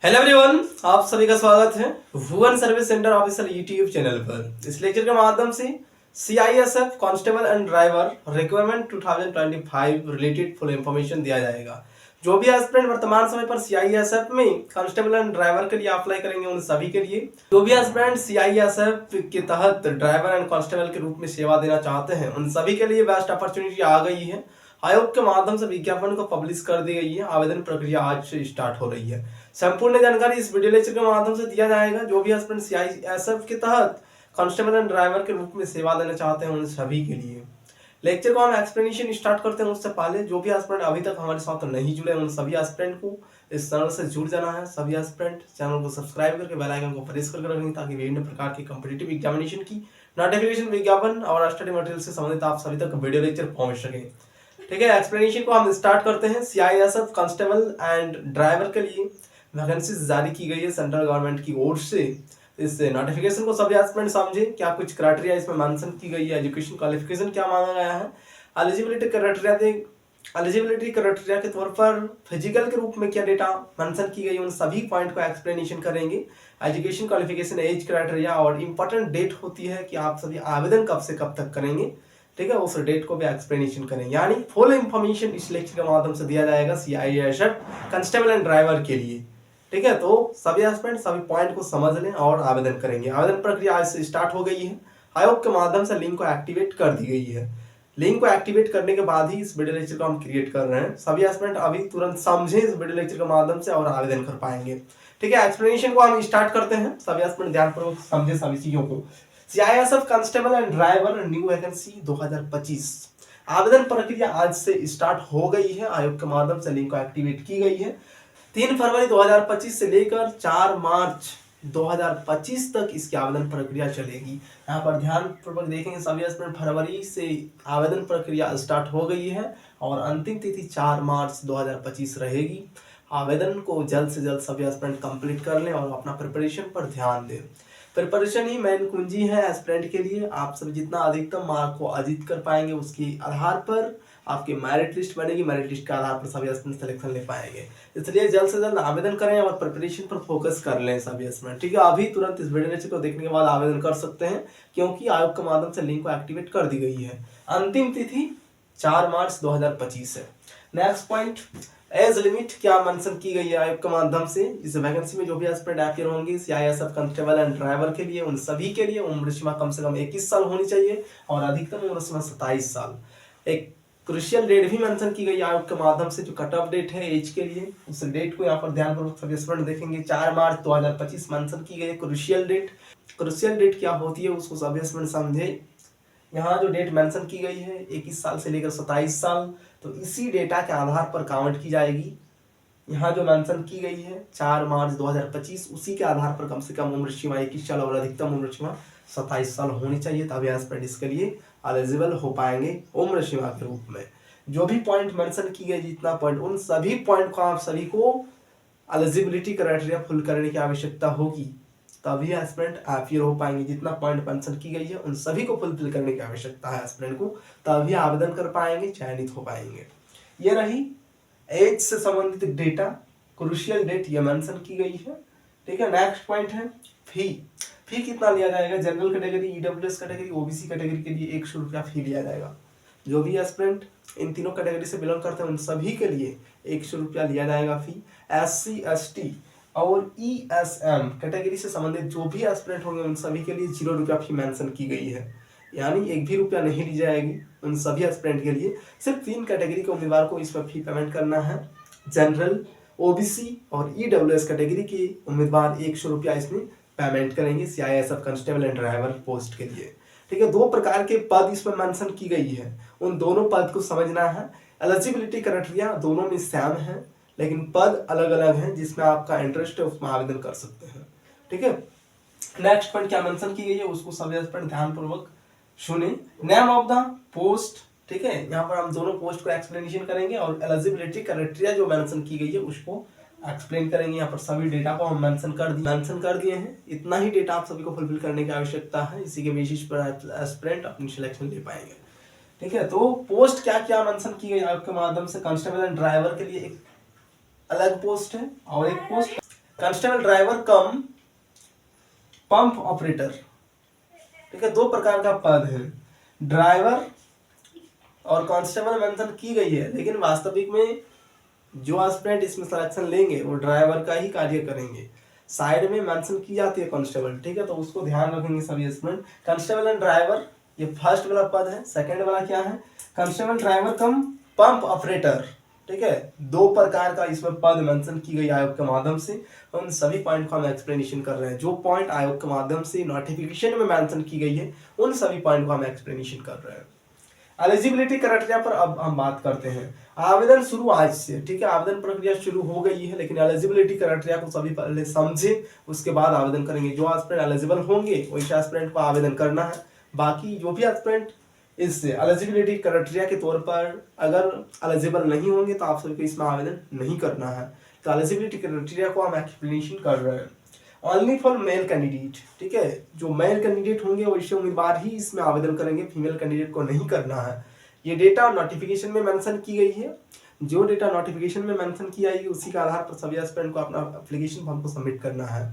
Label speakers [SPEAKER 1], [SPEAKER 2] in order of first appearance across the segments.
[SPEAKER 1] Hello everyone, आप सभी का स्वागत है Bhuvan service centre official YouTube channel पर। इस लेक्चर के माध्यम से CISF constable and driver requirement 2025 related full information दिया जाएगा। जो भी एस्पिरेंट वर्तमान समय पर सीआईएसएफ में कांस्टेबल एंड ड्राइवर के लिए अप्लाई करेंगे उन सभी के लिए, जो भी एस्पिरेंट सीआईएसएफ के तहत ड्राइवर एंड कांस्टेबल के रूप में सेवा देना चाहते हैं उन सभी के लिए बेस्ट अपॉर्चुनिटी आ गई है। आयोग के माध्यम से विज्ञापन को पब्लिश कर दी गई है। आवेदन प्रक्रिया आज से स्टार्ट हो रही है। संपूर्ण जानकारी इस वीडियो लेक्चर के माध्यम से दिया जाएगा। जो भी एस्पिरेंट सीआईएसएफ के तहत कांस्टेबल एंड ड्राइवर के रूप में सेवा देना चाहते हैं उन सभी के लिए। लेक्चर को हम एक्सप्लेनेशन स्टार्ट करते हैं उससे पहले जो भी एस्पिरेंट अभी तक हमारे साथ नहीं जुड़े उन सभी एस्पिरेंट को इस चैनल से जुड़ जाना है। सभी एस्पिरेंट चैनल को सब्सक्राइब करके बेल आइकन को प्रेस करके रखें ताकि विभिन्न प्रकार के कॉम्पिटिटिव एग्जामिनेशन की नोटिफिकेशन, विज्ञापन और स्टडी मटेरियल से संबंधित आप सभी तक वीडियो लेक्चर पहुंच सके। ठीक है, एक्सप्लेनेशन को हम स्टार्ट करते हैं। सीआईएसएफ कांस्टेबल एंड ड्राइवर के लिए वैकेंसी जारी की गई है सेंट्रल गवर्नमेंट की ओर से। इस नोटिफिकेशन को सभी एस्पिरेंट समझे। क्या कुछ क्राइटेरिया इसमें मेंशन की गई है, एजुकेशन क्वालिफिकेशन क्या मांगा गया है, एलिजिबिलिटी क्राइटेरिया के तौर पर फिजिकल के रूप में क्या डेटा मेंशन की गई, उन सभी पॉइंट को एक्सप्लेनेशन करेंगे। एजुकेशन क्वालिफिकेशन, एज क्राइटेरिया और इंपॉर्टेंट डेट होती है कि आप सभी आवेदन कब से कब तक करेंगे। ठीक है, उस डेट को भी एक्सप्लेनेशन करेंगे। यानी फुल इंफॉर्मेशन इस लेक्चर के माध्यम से दिया जाएगा सीआईएसएफ कांस्टेबल एंड ड्राइवर के लिए। ठीक है, तो सभी एस्पिरेंट सभी पॉइंट को समझ लें और आवेदन करेंगे। आवेदन प्रक्रिया आज से स्टार्ट हो गई है। आयोग के माध्यम से लिंक को एक्टिवेट कर दी गई है। लिंक को एक्टिवेट करने के बाद ही इस वीडियो लेक्चर को हम क्रिएट कर रहे हैं। सभी एस्पिरेंट अभी तुरंत समझे इस वीडियो लेक्चर के माध्यम से और आवेदन कर पाएंगे। ठीक है, एक्सप्लेनेशन को हम स्टार्ट करते हैं। सभी एस्पिरेंट ध्यानपूर्वक समझे सभी चीजों को। CISF constable and driver new vacancy 2025 आवेदन प्रक्रिया आज से स्टार्ट हो गई है। आयोग के माध्यम से लिंक को एक्टिवेट की गई है। 3 फरवरी 2025 से लेकर 4 मार्च 2025 तक इसकी आवेदन प्रक्रिया चलेगी। यहाँ पर ध्यान पूर्वक देखेंगे सभी एस्पिरेंट, फरवरी से आवेदन प्रक्रिया स्टार्ट हो गई है और अंतिम तिथि 4 मार्च 2025 रहेगी। आवेदन को जल्द से जल्द सभी एस्पिरेंट कंप्लीट कर लें और अपना प्रिपरेशन पर ध्यान दें। प्रिपरेशन ही मेन कुंजी है एस्पिरेंट के लिए। आप सब जितना अधिकतम मार्क को अर्जित कर पाएंगे उसके आधार पर आपकी मेरिट लिस्ट बनेगी। मेरिट लिस्ट के आधार पर सभी एस्पिरेंट सिलेक्शन ले पाएंगे। इसलिए जल्द से जल्द आवेदन करें और प्रिपरेशन पर फोकस कर लें सभी एस्पिरेंट। ठीक है, अभी तुरंत इस वीडियो लेक्चर को देखने के बाद आवेदन कर सकते हैं क्योंकि आयोग के माध्यम से लिंक को एक्टिवेट कर दी गई है। अंतिम तिथि 4 मार्च 2025 है। नेक्स्ट पॉइंट, एज लिमिट क्या मेंशन की गई है आयोग के माध्यम से। इस वैकेंसी में जो भी एस्पिरेंट अपीयर होंगे सीआईएसएफ कांस्टेबल एंड ड्राइवर के लिए उन सभी के लिए उम्र सीमा कम से कम 21 साल होनी चाहिए और अधिकतम उम्र सीमा 27 साल। एक क्रुशियल डेट भी मेंशन की गई आयोग के माध्यम से, जो कट ऑफ डेट है एज के लिए उस डेट को यहाँ पर ध्यानपूर्वक सभी एस्पिरेंट देखेंगे। 4 मार्च 2025 मेंशन की गई क्रुशियल डेट। क्रुशियल डेट क्या होती है उसको सभी एस्पिरेंट समझे। यहाँ जो डेट मेंशन की गई है 21 साल से लेकर 27 साल, तो इसी डेटा के आधार पर काउंट की जाएगी। यहाँ जो मेंशन की गई है 4 मार्च 2025, उसी के आधार पर कम से कम उम्र सीमा 21 साल और अधिकतम उम्र सीमा 27 साल होनी चाहिए, तभी एस्पिरेंट इसके लिए एलिजिबल हो पाएंगे उम्र सीमा के रूप में। जो भी पॉइंट मेंशन की गई, जितना पॉइंट, उन सभी पॉइंट को आप सभी को एलिजिबिलिटी क्राइटेरिया फुल करने की आवश्यकता होगी, तभी एस्पिरेंट अपीयर हो पाएंगे। जितना पॉइंट मेंशन की गई है उन सभी को फुलफिल करने की आवश्यकता है एस्पिरेंट को, तभी आवेदन कर पाएंगे, चयनित हो पाएंगे। ये रही एज से संबंधित डेटा, क्रुशियल डेट ये मेंशन की गई है। ठीक है, नेक्स्ट पॉइंट है फी। फी कितना लिया जाएगा। General category, EWS category, OBC category के लिए 100 रुपया फी लिया जाएगा। जो भी एस्पिरेंट इन तीनों कैटेगरी से बिलोंग करते हैं उन सभी के लिए 100 रुपया लिया जाएगा फी। एससी, एसटी और ईएसएम कैटेगरी से संबंधित जो भी एस्पिरेंट होंगे उन सभी के लिए 0 रुपया फी मेंशन की गई है। यानी 1 भी रुपया नहीं ली जाएगी उन सभी एस्पिरेंट के लिए। सिर्फ 3 कैटेगरी के उम्मीदवार को इस पर फी पेमेंट करना है। जनरल, ओबीसी और ईडब्ल्यूएस कैटेगरी के उम्मीदवार 100 रुपया इसमें पेमेंट करेंगे CISF constable and driver post के लिए। ठीक है, 2 प्रकार के पद इसमें मेंशन की गई है, उन दोनों पद को समझना है। एलिजिबिलिटी क्राइटेरिया दोनों में सेम है लेकिन पद अलग अलग हैं, जिसमें आपका इंटरेस्ट है उसमें आवेदन कर सकते हैं। ठीक है, नेक्स्ट पॉइंट क्या मेंशन की गई है उसको सभी एस्पिरेंट ध्यानपूर्वक सुने। Name of the post. ठीक है, यहाँ पर हम दोनों पोस्ट को एक्सप्लेनेशन करेंगे और एलिजिबिलिटी क्राइटेरिया जो मेंशन की गई है उसको एक्सप्लेन करेंगे। यहाँ पर सभी डेटा को हम मेंशन कर दिए हैं। इतना ही डेटा आप सभी को फुलफिल करने की आवश्यकता है, इसी के बेसिस पर एस्पिरेंट अपनी सिलेक्शन ले पाएंगे। ठीक है, तो पोस्ट क्या क्या मेंशन की गई आपके माध्यम से। कांस्टेबल एंड ड्राइवर के लिए एक अलग पोस्ट है और एक पोस्ट कांस्टेबल ड्राइवर कम पंप ऑपरेटर, ठीक है, दो प्रकार का पद है, ड्राइवर और कांस्टेबल मेंशन की गई है, लेकिन वास्तविक में जो एस्पिरेंट इसमें सिलेक्शन लेंगे वो ड्राइवर का ही कार्य करेंगे। साइड में मेंशन की जाती है कांस्टेबल, ठीक है, तो उसको ध्यान रखेंगे सभी एस्पिरेंट। कांस्टेबल एंड ड्राइवर ये फर्स्ट वाला पद है। सेकंड वाला क्या है, कांस्टेबल ड्राइवर कम पंप ऑपरेटर, ठीक है, दो प्रकार का इसमें पद मेंशन की गई आयोग के माध्यम से। उन सभी पॉइंट को हम एक्सप्लेनेशन कर रहे हैं, जो पॉइंट आयोग के माध्यम से नोटिफिकेशन में मेंशन की गई है उन सभी पॉइंट को हम एक्सप्लेनेशन कर रहे हैं। एलिजिबिलिटी क्राइटेरिया पर अब हम बात करते हैं। आवेदन शुरू आज से, ठीक है, आवेदन प्रक्रिया शुरू हो गई है, लेकिन एलिजिबिलिटी क्राइटेरिया को सभी पहले समझे, उसके बाद आवेदन करेंगे। जो एस्पिरेंट एलिजिबल होंगे वैसे एस्पिरेंट को आवेदन करना है। बाकी जो भी एस्पिरेंट इस एलिजिबिलिटी क्राइटेरिया के तौर पर अगर एलिजिबल नहीं होंगे तो आप सभी को इसमें आवेदन नहीं करना है। तो एलिजिबिलिटी क्राइटेरिया को हम एक्सप्लेनेशन कर रहे हैं। ओनली फॉर मेल कैंडिडेट, ठीक है, जो मेल कैंडिडेट होंगे वैसे उम्मीदवार ही इसमें आवेदन करेंगे, फीमेल कैंडिडेट को नहीं करना है। ये डेटा नोटिफिकेशन में मेंशन की गई है। जो डेटा नोटिफिकेशन में मेंशन की जाएगी उसी के आधार पर सभी एस्पिरेंट को अपना एप्लीकेशन फॉर्म को सबमिट करना है।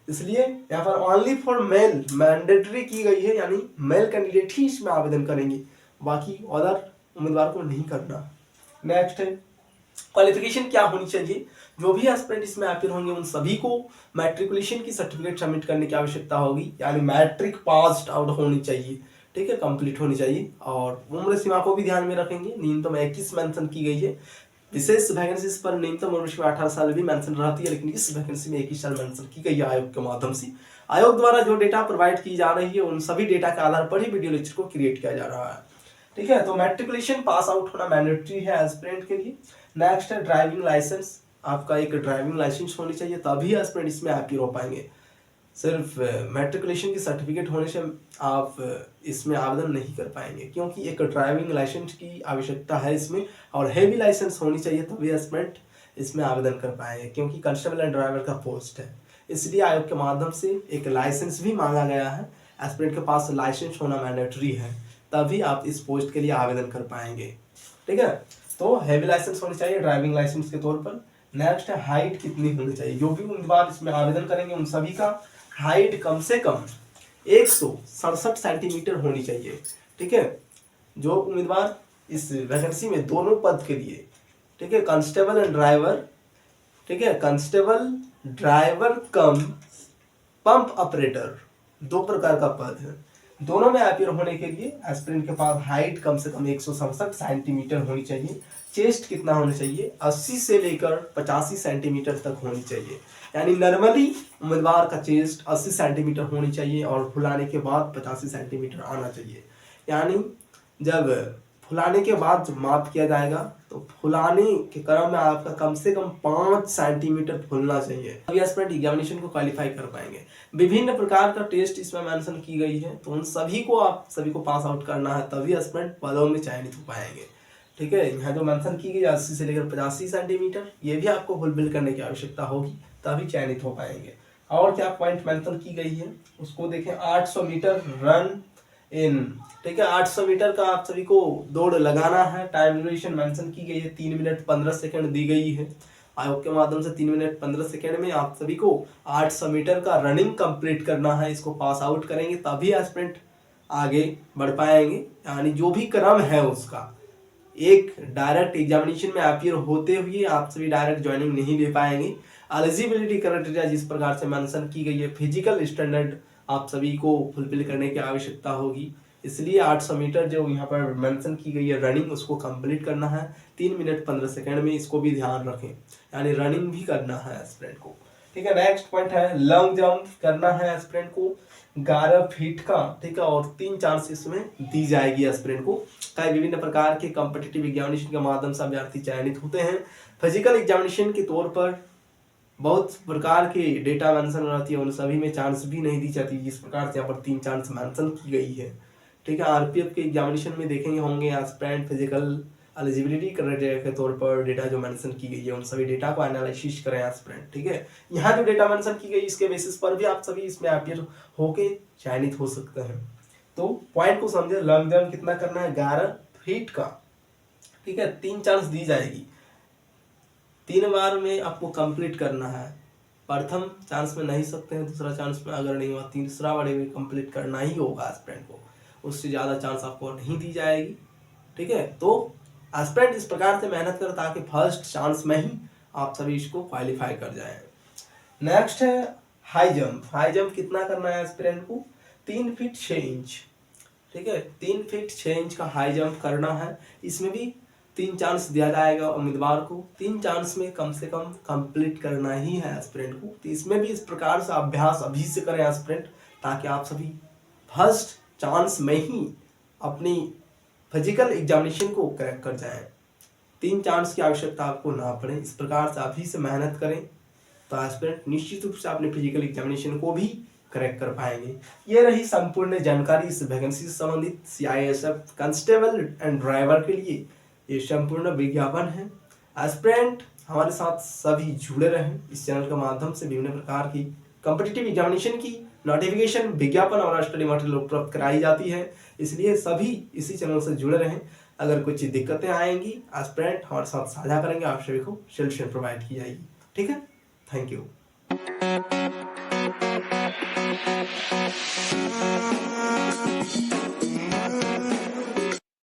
[SPEAKER 1] इसलिए यहाँ पर ओनली फॉर मेल मैंडेटरी की गई है, यानी मेल कैंडिडेट ही इसमें आवेदन करेंगे, बाकी अदर उम्मीदवार को नहीं करना। नेक्स्ट है क्वालिफिकेशन क्या होनी चाहिए। जो भी एस्पिरेंट इसमें अपीयर होंगे उन सभी को मैट्रिकुलेशन की सर्टिफिकेट सबमिट करने की आवश्यकता होगी, यानी मैट्रिक पास्ड आउट होनी चाहिए, ठीक है, कंप्लीट होनी चाहिए। और उम्र सीमा को भी ध्यान में रखेंगे, न्यूनतम 21 मेंशन की गई है। विशेष वैकेंसी पर न्यूनतम उम्र सीमा 18 साल भी मेंशन रहती है, लेकिन इस वैकेंसी में 21 साल मेंशन की गई है आयोग के माध्यम से। आयोग द्वारा जो डेटा प्रोवाइड की जा रही है उन सभी डेटा के आधार पर ही वीडियो लेक्चर को क्रिएट किया जा रहा है, ठीक है। तो मैट्रिकुलेशन पास आउट होना मैंडेटरी है एस्पिरेंट के लिए। नेक्स्ट है ड्राइविंग लाइसेंस, आपका एक ड्राइविंग लाइसेंस होनी चाहिए, तभी एस्पिरेंट इसमें अपीयर हो पाएंगे। सिर्फ मैट्रिकुलेशन की सर्टिफिकेट होने से आप इसमें आवेदन नहीं कर पाएंगे, क्योंकि एक ड्राइविंग लाइसेंस की आवश्यकता है इसमें, और हैवी लाइसेंस होनी चाहिए तभी एस्पिरेंट इसमें आवेदन कर पाएंगे, क्योंकि कांस्टेबल एंड ड्राइवर का पोस्ट है। इसलिए आयोग के माध्यम से एक लाइसेंस भी मांगा गया है। एस्पिरेंट के पास लाइसेंस होना मैंडेटरी है, तभी आप इस पोस्ट के लिए आवेदन कर पाएंगे, ठीक है। तो हैवी लाइसेंस होनी चाहिए ड्राइविंग लाइसेंस के तौर पर। नेक्स्ट है हाइट कितनी होनी चाहिए। जो भी उम्मीदवार इसमें आवेदन करेंगे उन सभी का हाइट कम से कम 167 सेंटीमीटर होनी चाहिए, ठीक है। जो उम्मीदवार इस वैकेंसी में दोनों पद के लिए, ठीक है, कांस्टेबल एंड ड्राइवर, ठीक है, कांस्टेबल ड्राइवर कम पंप ऑपरेटर, दो प्रकार का पद है। दोनों में अपीयर होने के लिए एस्पिरेंट के पास हाइट कम से कम 167 सेंटीमीटर होनी चाहिए। चेस्ट कितना होना चाहिए, 80 से लेकर 85 सेंटीमीटर तक होनी चाहिए, यानी नॉर्मली उम्मीदवार का चेस्ट 80 सेंटीमीटर होनी चाहिए और फुलाने के बाद 85 सेंटीमीटर आना चाहिए। यानी जब फुलाने के बाद जब माप किया जाएगा तो फुलाने के क्रम में आपका कम से कम 5 सेंटीमीटर फुलना चाहिए, तभी एस्पिरेंट एग्जामिनेशन को क्वालिफाई कर पाएंगे। विभिन्न प्रकार का टेस्ट इसमें मेंशन की गई है, तो उन सभी को आप सभी को पास आउट करना है, तभी एस्पिरेंट पदों में चयनित हो पाएंगे, ठीक है। यहाँ जो मेंशन की गई 80 से लेकर 85 सेंटीमीटर, ये भी आपको फुलफिल करने की आवश्यकता होगी, तभी चयनित हो पाएंगे। और क्या पॉइंट मेंशन की गई है उसको देखें। 800 मीटर रन इन, ठीक है, 800 मीटर का आप सभी को दौड़ लगाना है। टाइम ड्यूरेशन मेंशन की गई है, 3 मिनट 15 सेकंड दी गई है आयोग के माध्यम से। 3 मिनट 15 सेकंड में आप सभी को 800 मीटर का रनिंग कंप्लीट करना है। इसको पास आउट करेंगे तभी एस्पिरेंट आगे बढ़ पाएंगे, यानी जो भी क्रम है उसका। एक डायरेक्ट एग्जामिनेशन में अपीयर होते हुए आप सभी डायरेक्ट ज्वाइनिंग नहीं ले पाएंगे। एलिजिबिलिटी क्राइटेरिया जिस प्रकार से मेंशन की गई है, फिजिकल स्टैंडर्ड आप सभी को फुलफिल करने की आवश्यकता होगी, इसलिए 800 मीटर जो यहाँ पर मेंशन की गई है रनिंग, उसको कंप्लीट करना है 3 मिनट 15 सेकंड में। इसको भी ध्यान रखें, यानी रनिंग भी करना है एस्पिरेंट को, ठीक है। नेक्स्ट पॉइंट है लॉन्ग जंप करना है एस्पिरेंट को 11 फीट का, ठीक है, और 3 चांस इसमें दी जाएगी एस्पिरेंट को। कई विभिन्न प्रकार के कॉम्पिटिटिव एग्जामिनेशन के माध्यम से अभ्यर्थी चयनित होते हैं। फिजिकल एग्जामिनेशन के तौर पर बहुत प्रकार के डेटा मेंशन रहती है, उन सभी में चांस भी नहीं दी जाती, जिस प्रकार से यहाँ पर 3 चांस मेंशन की गई है, ठीक है। आरपीएफ के एग्जामिनेशन में देखेंगे होंगे एस्पिरेंट फिजिकल एलिजिबिलिटी क्राइटेरिया के तौर पर डेटा जो मेंशन की गई है उन सभी डेटा को एनालिसिस करें एस्पिरेंट, ठीक है। यहाँ जो डेटा मेंशन की गई इसके बेसिस पर भी आप सभी इसमें अपीयर होके चयनित हो सकते हैं। तो पॉइंट को समझे, लॉन्ग जंप कितना करना है 11 फीट का, ठीक है। 3 चांस दी जाएगी, 3 बार में आपको कंप्लीट करना है, प्रथम चांस में नहीं सकते हैं, दूसरा चांस में अगर नहीं हुआ तीसरा बड़े में कंप्लीट करना ही होगा एस्पिरेंट को, उससे ज़्यादा चांस आपको नहीं दी जाएगी। ठीक है, तो एस्पिरेंट इस प्रकार से मेहनत करें ताकि फर्स्ट चांस में ही आप सभी इसको क्वालिफाई कर जाएं। नेक्स्ट है हाई जंप। हाई जंप कितना करना है एस्पिरेंट को? 3 फीट 6 इंच। ठीक है, 3 फीट 6 इंच का हाई जंप करना है। इसमें भी 3 चांस दिया जाएगा उम्मीदवार को। 3 चांस में कम से कम कंप्लीट करना ही है एस्पिरेंट को। तो इसमें भी इस प्रकार से अभ्यास अभी से करें एस्पिरेंट, ताकि आप सभी फर्स्ट चांस में ही अपनी फिजिकल एग्जामिनेशन को क्रैक कर जाएं। 3 चांस की आवश्यकता आपको ना पड़े, इस प्रकार से अभी से मेहनत करें तो एस्पिरेंट निश्चित रूप से अपने फिजिकल एग्जामिनेशन को भी क्रैक कर पाएंगे। ये रही संपूर्ण जानकारी इस वैकेंसी से संबंधित। CISF कांस्टेबल एंड ड्राइवर के लिए ये संपूर्ण विज्ञापन है। एस्पिरेंट हमारे साथ सभी जुड़े रहें। इस चैनल के माध्यम से विभिन्न प्रकार की कॉम्पिटिटिव एग्जामिनेशन की नोटिफिकेशन, विज्ञापन और स्टडी मटेरियल उपलब्ध कराई जाती है, इसलिए सभी इसी चैनल से जुड़े रहें। अगर कुछ दिक्कतें आएंगी एस्पिरेंट हमारे साथ साझा करेंगे, आप सभी को सोल्यूशन प्रोवाइड की जाएगी। ठीक है, थैंक यू।